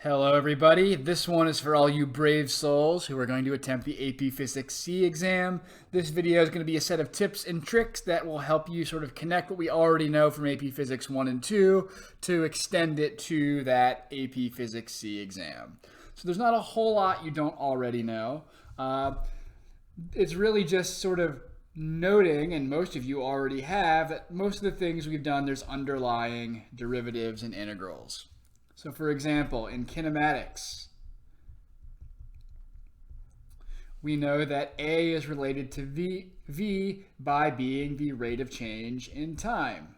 Hello everybody, this one is for all you brave souls who are going to attempt the AP Physics C exam. This video is going to be a set of tips and tricks that will help you sort of connect what we already know from AP Physics 1 and 2 to extend it to that AP Physics C exam. So there's not a whole lot you don't already know. It's really just sort of noting, and most of you already have, that most of the things we've done, there's underlying derivatives and integrals. So for example, in kinematics, we know that A is related to V by being the rate of change in time.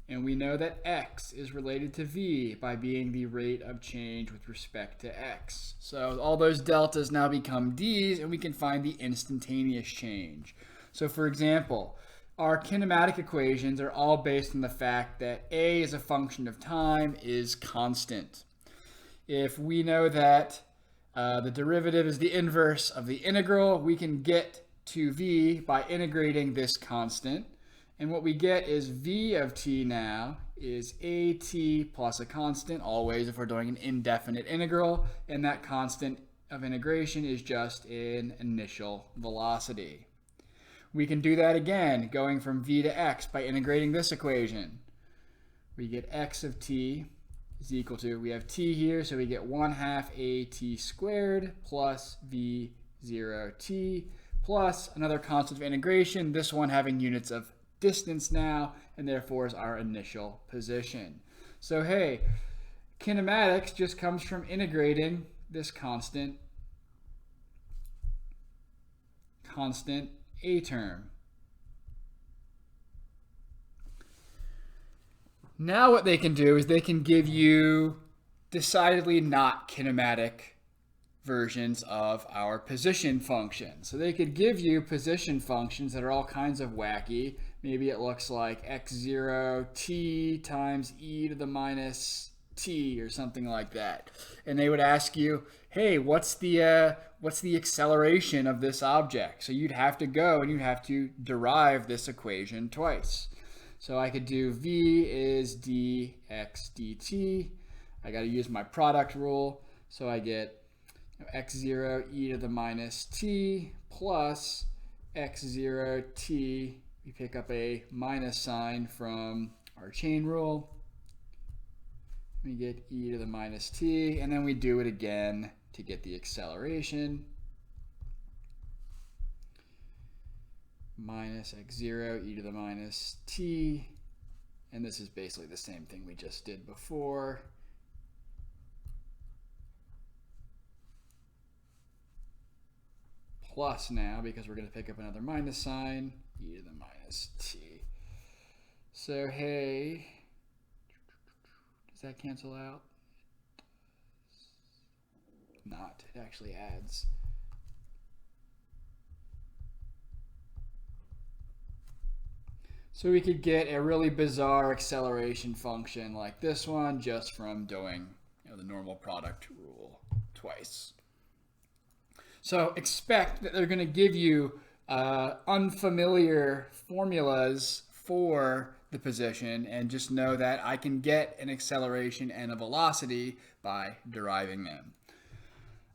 And we know that X is related to V by being the rate of change with respect to X. So all those deltas now become D's, and we can find the instantaneous change. So for example, our kinematic equations are all based on the fact that A is a function of time is constant. If we know that the derivative is the inverse of the integral, we can get to V by integrating this constant. And what we get is V of t now is AT plus a constant, always if we're doing an indefinite integral, and that constant of integration is just an initial velocity. We can do that again, going from V to X by integrating this equation. We get X of t is equal to, we have t here, so we get 1/2 AT squared plus V0t plus another constant of integration, this one having units of distance now, and therefore is our initial position. So hey, kinematics just comes from integrating this constant A term. Now what they can do is they can give you decidedly not kinematic versions of our position function. So they could give you position functions that are all kinds of wacky. Maybe it looks like x0t times e to the minus t or something like that. And they would ask you, hey, what's the acceleration of this object? So you'd have to go and you'd have to derive this equation twice. So I could do v is dx dt. I got to use my product rule. So I get x0 e to the minus t plus x0 t. We pick up a minus sign from our chain rule. We get e to the minus t, and then we do it again to get the acceleration. Minus x0 e to the minus t, and this is basically the same thing we just did before. Plus now, because we're going to pick up another minus sign, e to the minus t. So hey, does that cancel out? Not, it actually adds. So we could get a really bizarre acceleration function like this one just from doing the normal product rule twice. So expect that they're going to give you unfamiliar formulas for the position, and just know that I can get an acceleration and a velocity by deriving them.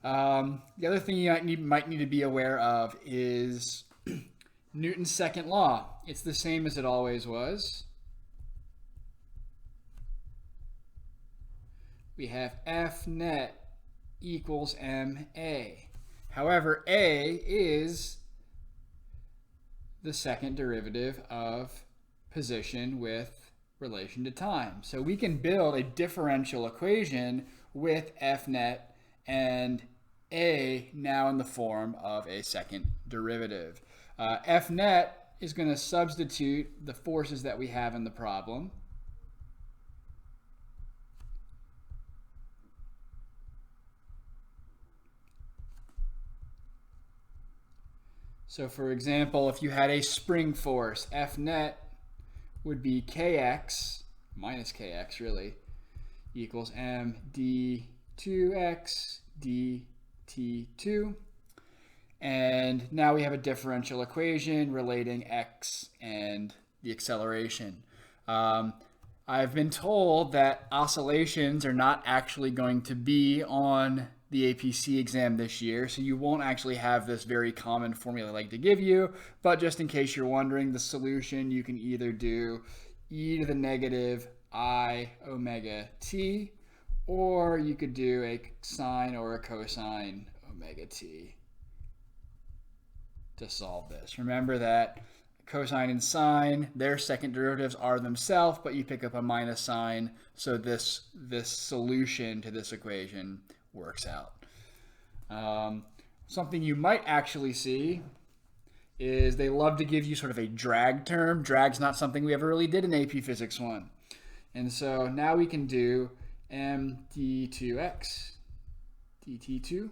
The other thing you might need to be aware of is Newton's second law. It's the same as it always was. We have F net equals ma. However, a is the second derivative of position with relation to time. So we can build a differential equation with F net and a now in the form of a second derivative. F net is going to substitute the forces that we have in the problem. So for example, if you had a spring force, F net would be kx, minus kx really, equals m d2x dt2. And now we have a differential equation relating x and the acceleration. I've been told that oscillations are not actually going to be on the APC exam this year, so you won't actually have this very common formula I like to give you, but just in case you're wondering, the solution you can either do e to the negative I omega t, or you could do a sine or a cosine omega t to solve this. Remember that cosine and sine, their second derivatives are themselves, but you pick up a minus sign, so this solution to this equation works out. Something you might actually see is they love to give you sort of a drag term. Drag's not something we ever really did in AP Physics 1. And so now we can do md2x dt2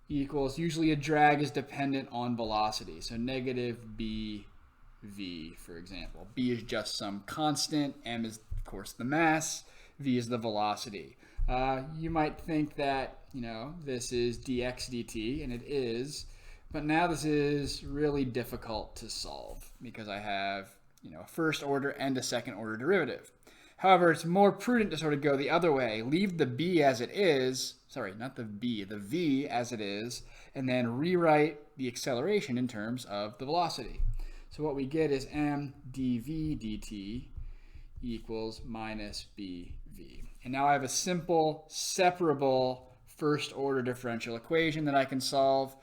equals, usually a drag is dependent on velocity. So negative bv, for example. B is just some constant. M is, of course, the mass. V is the velocity. You might think that, this is dx dt, and it is. But now this is really difficult to solve because I have, a first order and a second order derivative. However, it's more prudent to sort of go the other way. Leave the b as it is, sorry, not the b, the v as it is, and then rewrite the acceleration in terms of the velocity. So what we get is m dv dt equals minus bv. And now I have a simple separable first order differential equation that I can solve.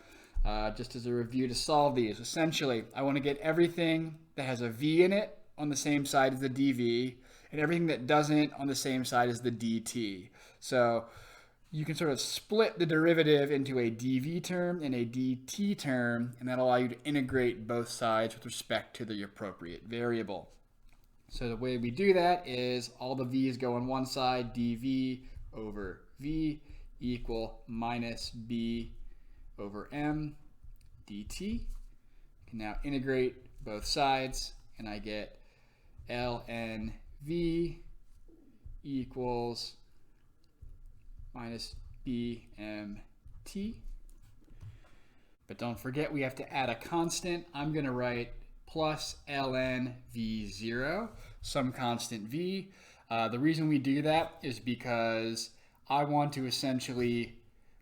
Just as a review to solve these, essentially, I want to get everything that has a v in it on the same side as the dv, and everything that doesn't on the same side as the dt. So you can sort of split the derivative into a dv term and a dt term, and that'll allow you to integrate both sides with respect to the appropriate variable. So the way we do that is all the v's go on one side, dv over v equal minus b over m dt. I can now integrate both sides, and I get ln v equals minus bmt. But don't forget, we have to add a constant. I'm going to write plus ln v0, some constant v. The reason we do that is because I want to essentially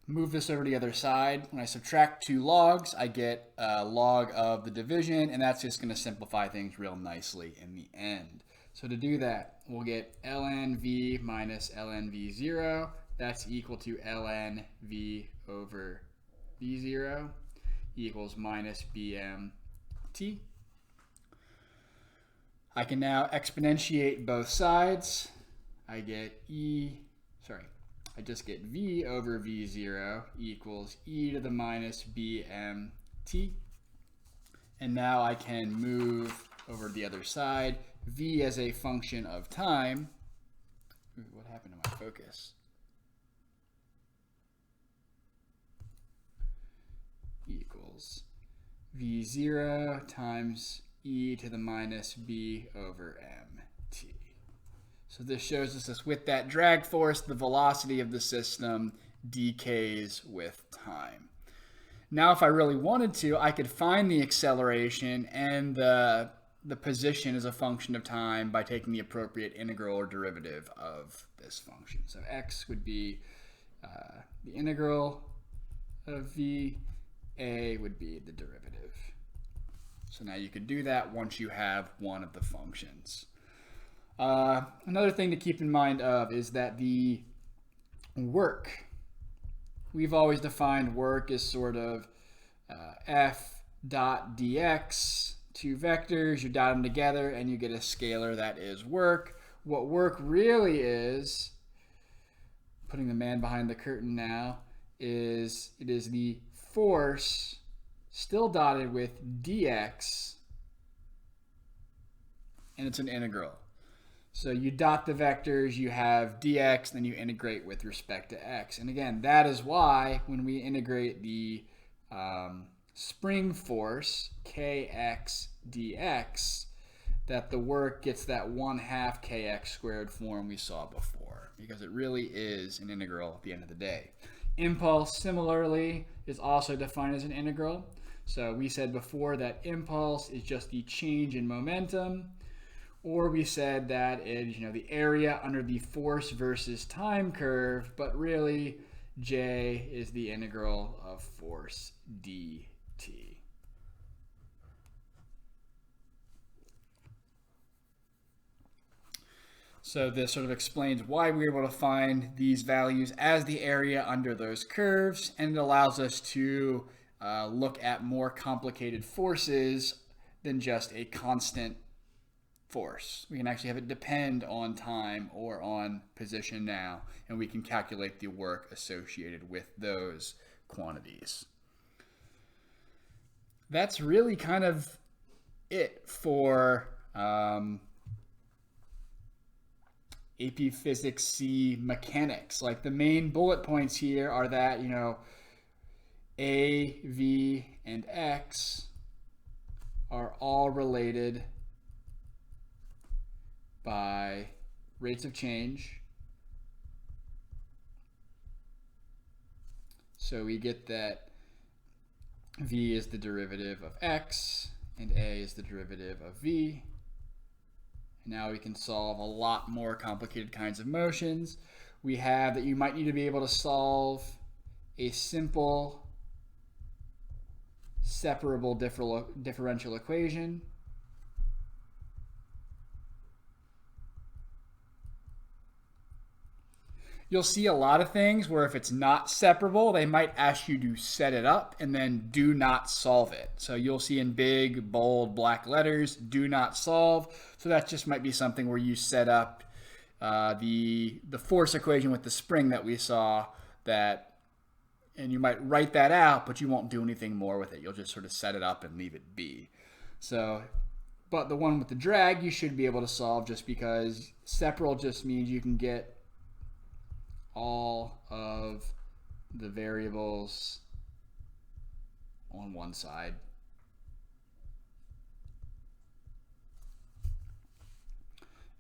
move this over to the other side. When I subtract two logs, I get a log of the division, and that's just going to simplify things real nicely in the end. So to do that, we'll get ln v minus ln v0. That's equal to ln v over v0 equals minus bmt. I can now exponentiate both sides. I just get v over v0 equals e to the minus bmt. And now I can move over to the other side. V as a function of time. Ooh, what happened to my focus? Equals v0 times e to the minus b over mt. So this shows us this with that drag force, the velocity of the system decays with time. Now, if I really wanted to, I could find the acceleration and the position as a function of time by taking the appropriate integral or derivative of this function. So x would be the integral of v, a would be the derivative. So now you could do that once you have one of the functions. Another thing to keep in mind is that the work, we've always defined work as sort of f dot dx, two vectors, you dot them together and you get a scalar that is work. What work really is, putting the man behind the curtain now, is it is the force still dotted with dx, and it's an integral. So you dot the vectors, you have dx, then you integrate with respect to x. And again, that is why when we integrate the spring force, kx dx, that the work gets that 1/2 kx squared form we saw before, because it really is an integral at the end of the day. Impulse, similarly, is also defined as an integral. So we said before that impulse is just the change in momentum. Or we said that is, the area under the force versus time curve, but really J is the integral of force dt. So this sort of explains why we were able to find these values as the area under those curves, and it allows us to look at more complicated forces than just a constant force. We can actually have it depend on time or on position now, and we can calculate the work associated with those quantities. That's really kind of it for AP Physics C mechanics. Like the main bullet points here are that, A, V, and X are all related by rates of change. So we get that V is the derivative of X and A is the derivative of V. Now we can solve a lot more complicated kinds of motions. We have that you might need to be able to solve a simple separable differential equation. You'll see a lot of things where if it's not separable, they might ask you to set it up and then do not solve it. So you'll see in big, bold, black letters, do not solve. So that just might be something where you set up the force equation with the spring that we saw, and you might write that out, but you won't do anything more with it. You'll just sort of set it up and leave it be. So, but the one with the drag, you should be able to solve just because separable just means you can get all of the variables on one side.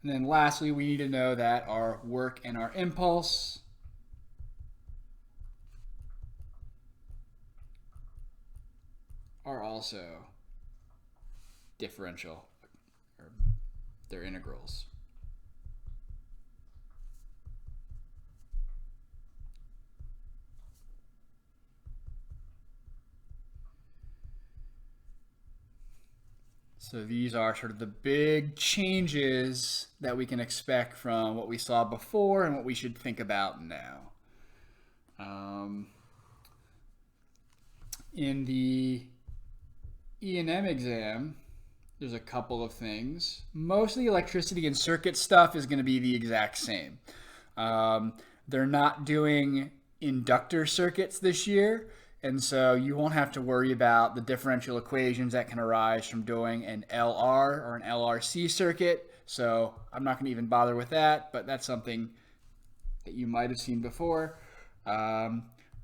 And then lastly, we need to know that our work and our impulse are also differential, or they're integrals. So these are sort of the big changes that we can expect from what we saw before and what we should think about now. In the E&M exam, there's a couple of things. Most of the electricity and circuit stuff is going to be the exact same. They're not doing inductor circuits this year, and so you won't have to worry about the differential equations that can arise from doing an LR or an LRC circuit. So I'm not going to even bother with that, but that's something that you might have seen before.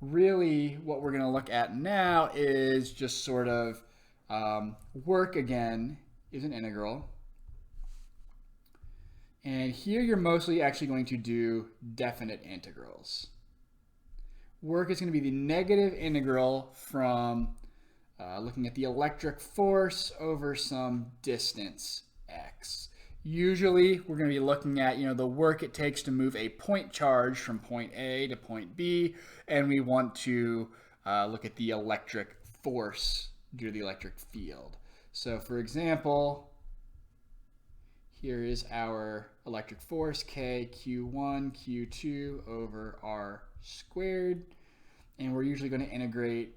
Really, what we're going to look at now is just sort of work again is an integral. And here you're mostly actually going to do definite integrals. Work is going to be the negative integral from looking at the electric force over some distance x. Usually we're going to be looking at the work it takes to move a point charge from point A to point B, and we want to look at the electric force due to the electric field. So for example, here is our electric force, K Q1 Q2 over R squared, and we're usually going to integrate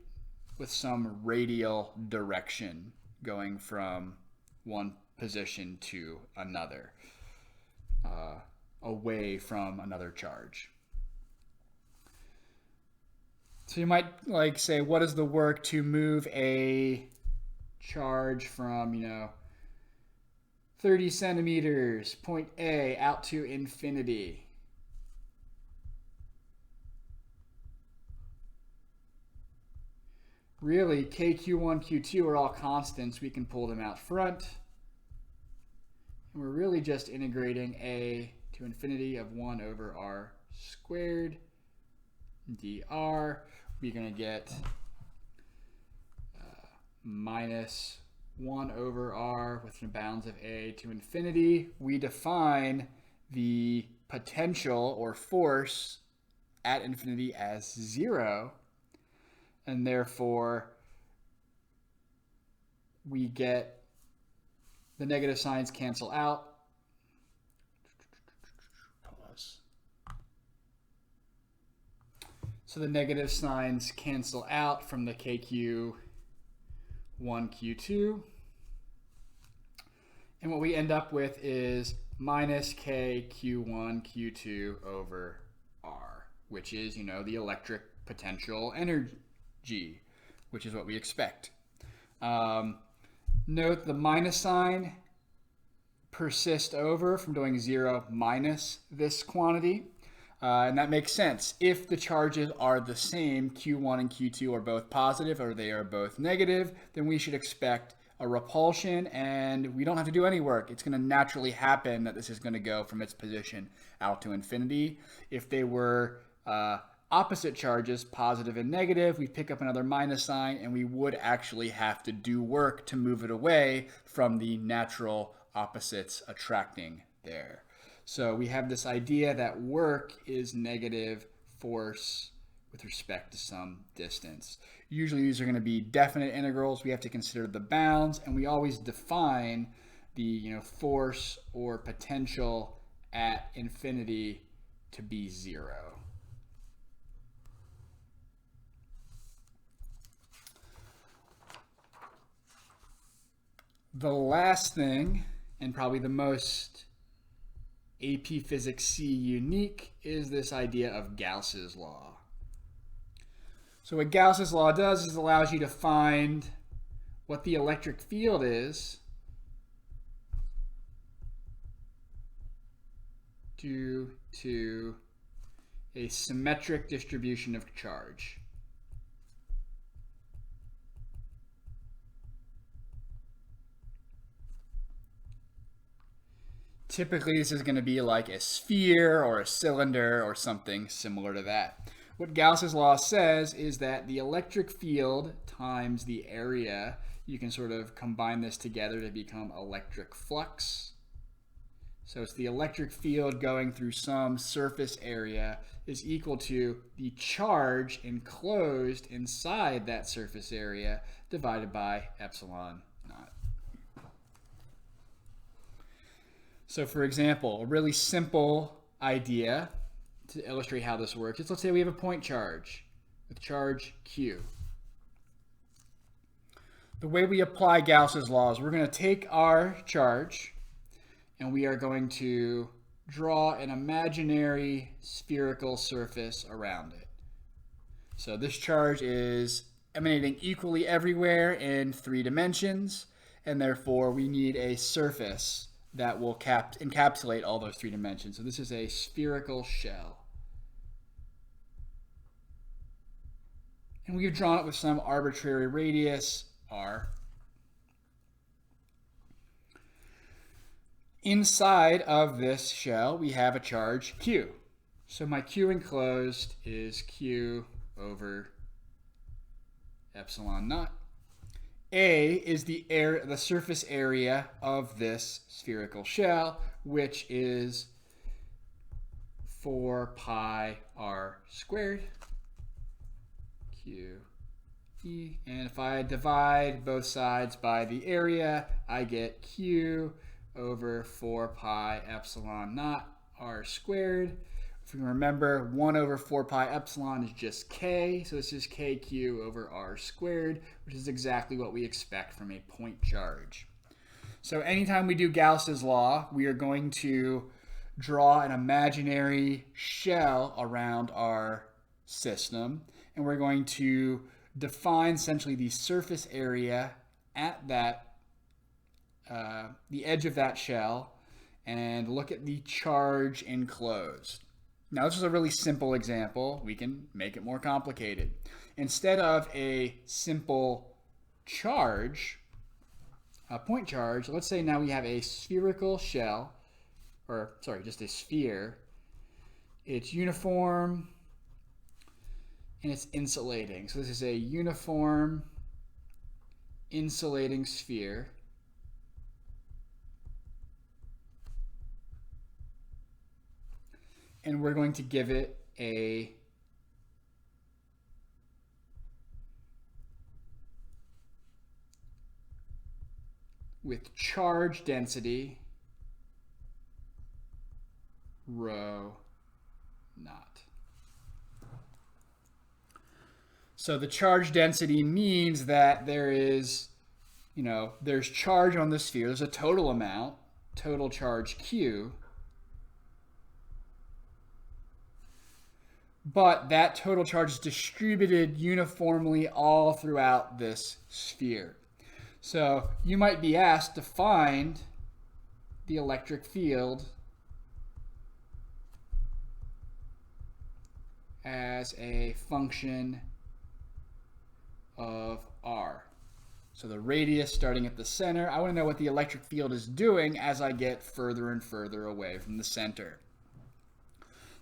with some radial direction going from one position to another, away from another charge. So you might say, what is the work to move a charge from 30 centimeters, point A, out to infinity? Really, K, Q1, Q2 are all constants. We can pull them out front. And we're really just integrating A to infinity of 1 over R squared dr. We're going to get minus 1 over r within bounds of a to infinity, we define the potential or force at infinity as 0, and therefore we get the negative signs cancel out. Pause. So the negative signs cancel out from the KQ1, Q2. And what we end up with is minus KQ1, Q2 over R, which is, the electric potential energy, which is what we expect. Note the minus sign persists over from doing 0 minus this quantity. And that makes sense. If the charges are the same, Q1 and Q2 are both positive or they are both negative, then we should expect a repulsion, and we don't have to do any work. It's going to naturally happen that this is going to go from its position out to infinity. If they were opposite charges, positive and negative, we pick up another minus sign, and we would actually have to do work to move it away from the natural opposites attracting there. So we have this idea that work is negative force with respect to some distance. Usually these are going to be definite integrals. We have to consider the bounds, and we always define the force or potential at infinity to be 0. The last thing, and probably the most AP Physics C unique, is this idea of Gauss's law. So what Gauss's law does is allows you to find what the electric field is due to a symmetric distribution of charge. Typically, this is going to be like a sphere or a cylinder or something similar to that. What Gauss's law says is that the electric field times the area, you can sort of combine this together to become electric flux. So it's the electric field going through some surface area is equal to the charge enclosed inside that surface area divided by epsilon naught. So for example, a really simple idea to illustrate how this works is, let's say we have a point charge with charge Q. The way we apply Gauss's law is we're going to take our charge and we are going to draw an imaginary spherical surface around it. So this charge is emanating equally everywhere in 3 dimensions, and therefore we need a surface that will encapsulate all those 3 dimensions. So this is a spherical shell. And we've drawn it with some arbitrary radius, r. Inside of this shell, we have a charge Q. So my Q enclosed is Q over epsilon naught. A is the surface area of this spherical shell, which is 4 pi r squared. Q E. And if I divide both sides by the area, I get Q over 4 pi epsilon naught r squared. If you remember, 1 over 4 pi epsilon is just k, so this is kq over r squared, which is exactly what we expect from a point charge. So anytime we do Gauss's law, we are going to draw an imaginary shell around our system, and we're going to define essentially the surface area at that the edge of that shell and look at the charge enclosed. Now this is a really simple example. We can make it more complicated. Instead of a simple charge, a point charge, let's say now we have a spherical shell, or sorry, just a sphere. It's uniform and it's insulating. So this is a uniform insulating sphere and we're going to give it a with charge density rho naught. So the charge density means that there is, there's charge on the sphere. There's a total amount, total charge Q. But that total charge is distributed uniformly all throughout this sphere. So you might be asked to find the electric field as a function of r. So the radius starting at the center, I want to know what the electric field is doing as I get further and further away from the center.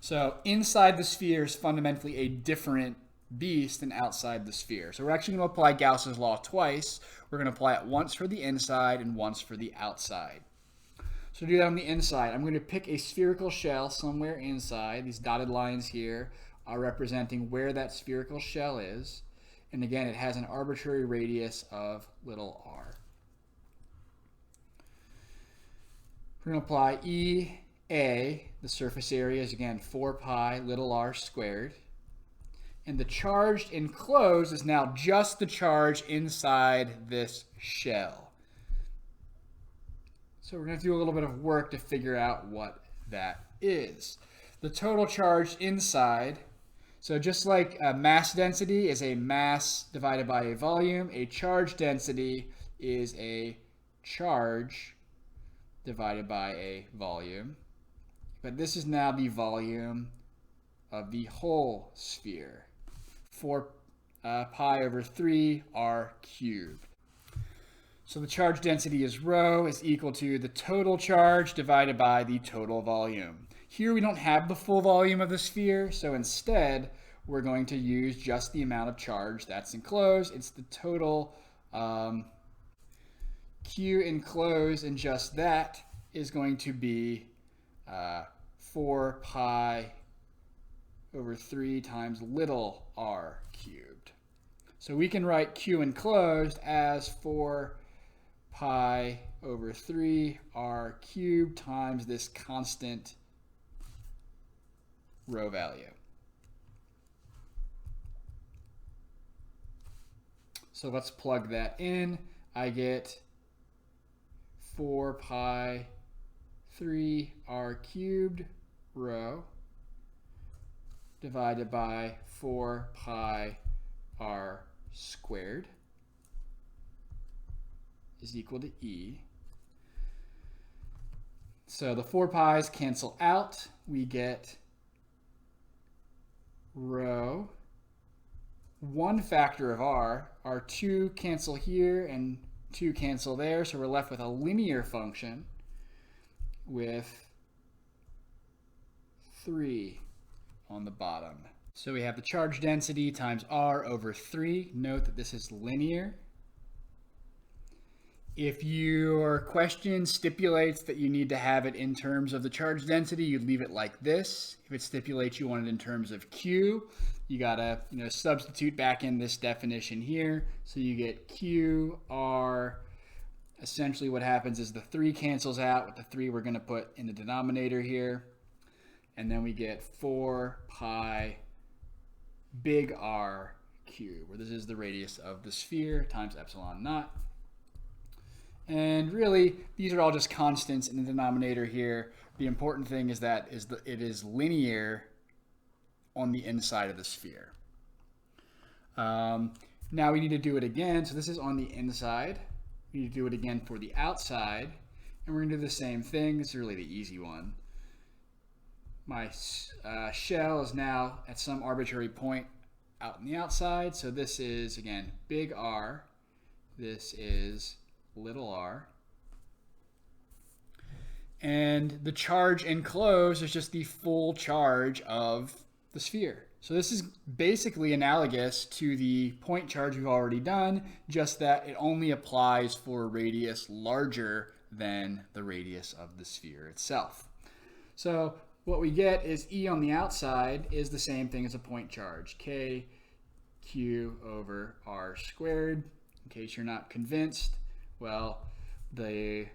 So inside the sphere is fundamentally a different beast than outside the sphere. So we're actually going to apply Gauss's law twice. We're going to apply it once for the inside and once for the outside. So to do that on the inside, I'm going to pick a spherical shell somewhere inside. These dotted lines here are representing where that spherical shell is. And again, it has an arbitrary radius of little r. We're going to apply EA. The surface area is again 4 pi little r squared. And the charge enclosed is now just the charge inside this shell. So we're going to do a little bit of work to figure out what that is. The total charge inside, so just like mass density is a mass divided by a volume, a charge density is a charge divided by a volume. But this is now the volume of the whole sphere, 4 pi over 3 r cubed. So the charge density is rho is equal to the total charge divided by the total volume. Here we don't have the full volume of the sphere, so instead we're going to use just the amount of charge that's enclosed. It's the total Q enclosed, and just that is going to be 4 pi over 3 times little r cubed. So we can write Q enclosed as 4 pi over 3 r cubed times this constant rho value. So let's plug that in. I get 4 pi 3 r cubed rho divided by 4 pi r squared is equal to E. So the 4 pi's cancel out. We get rho 1 factor of r. Our 2 cancel here and 2 cancel there, so we're left with a linear function with 3 on the bottom. So we have the charge density times r over 3. Note that this is linear. If your question stipulates that you need to have it in terms of the charge density, you leave it like this. If it stipulates you want it in terms of Q, you gotta substitute back in this definition here. So you get Q r. Essentially what happens is the 3 cancels out with the 3 we're going to put in the denominator here. And then we get 4 pi big R cubed, where this is the radius of the sphere, times epsilon naught. And really, these are all just constants in the denominator here. The important thing is that it is linear on the inside of the sphere. Now we need to do it again. So this is on the inside. We need to do it again for the outside. And we're going to do the same thing. This is really the easy one. My shell is now at some arbitrary point out on the outside. So this is, again, big R. This is little r. And the charge enclosed is just the full charge of the sphere. So this is basically analogous to the point charge we've already done, just that it only applies for a radius larger than the radius of the sphere itself. So what we get is E on the outside is the same thing as a point charge, K Q over R squared. In case you're not convinced, well, the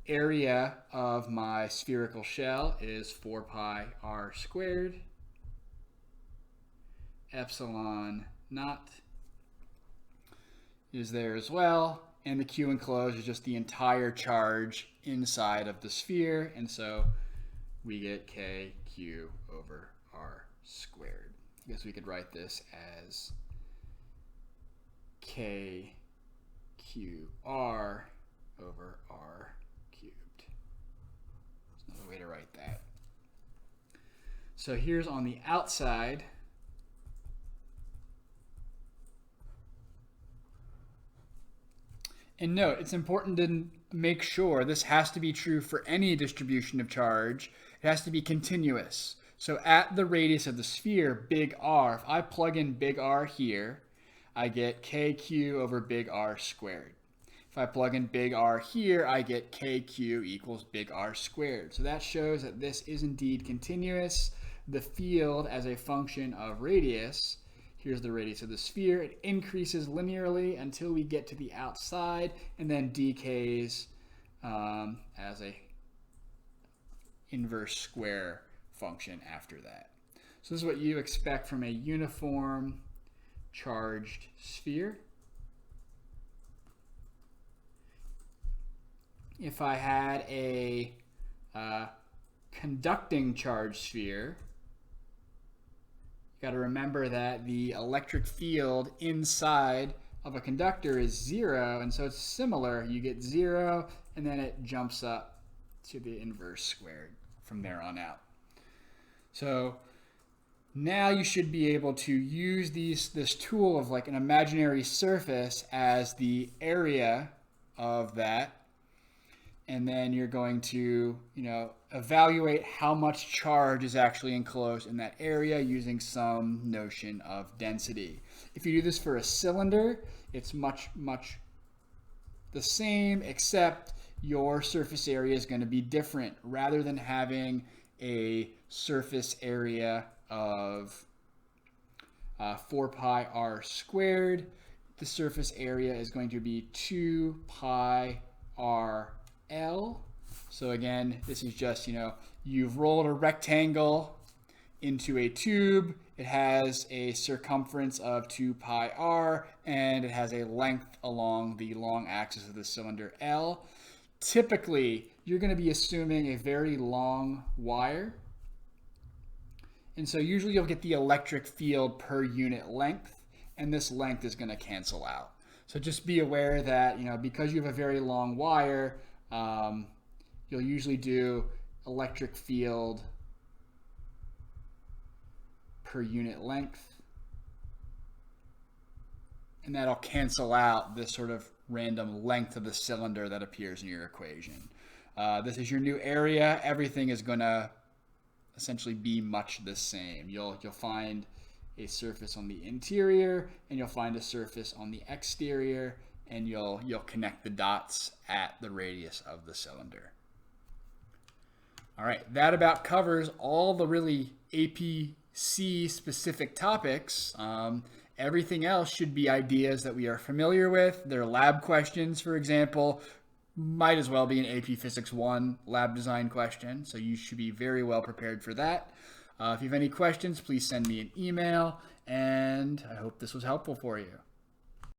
area of my spherical shell is 4 pi R squared. Epsilon naught is there as well, and the Q enclosed is just the entire charge inside of the sphere, and so we get KQ over R squared. I guess we could write this as KQR over R cubed. There's another way to write that. So here's on the outside. And note, it's important to make sure this has to be true for any distribution of charge. It has to be continuous. So at the radius of the sphere, big R, if I plug in big R here, I get KQ over big R squared. If I plug in big R here, I get KQ equals big R squared. So that shows that this is indeed continuous. The field as a function of radius, here's the radius of the sphere, it increases linearly until we get to the outside and then decays as a inverse square function after that. So this is what you expect from a uniform charged sphere. If I had a conducting charged sphere, you got to remember that the electric field inside of a conductor is 0, and so it's similar. You get 0, and then it jumps up to the inverse squared from there on out. So now you should be able to use this tool of like an imaginary surface as the area of that, and then you're going to, evaluate how much charge is actually enclosed in that area using some notion of density. If you do this for a cylinder, it's much the same, except your surface area is going to be different. Rather than having a surface area of 4 pi R squared, the surface area is going to be 2 pi R L. So again, this is just, you've rolled a rectangle into a tube. It has a circumference of 2 pi R, and it has a length along the long axis of the cylinder L. Typically, you're going to be assuming a very long wire. And so usually you'll get the electric field per unit length, and this length is going to cancel out. So just be aware that, because you have a very long wire, you'll usually do electric field per unit length, and that'll cancel out this sort of random length of the cylinder that appears in your equation. This is your new area. Everything is going to essentially be much the same. You'll find a surface on the interior, and you'll find a surface on the exterior, and you'll connect the dots at the radius of the cylinder. All right, that about covers all the really APC specific topics. Everything else should be ideas that we are familiar with. They're lab questions, for example, might as well be an AP Physics 1 lab design question, so you should be very well prepared for that. If you have any questions, please send me an email, and I hope this was helpful for you.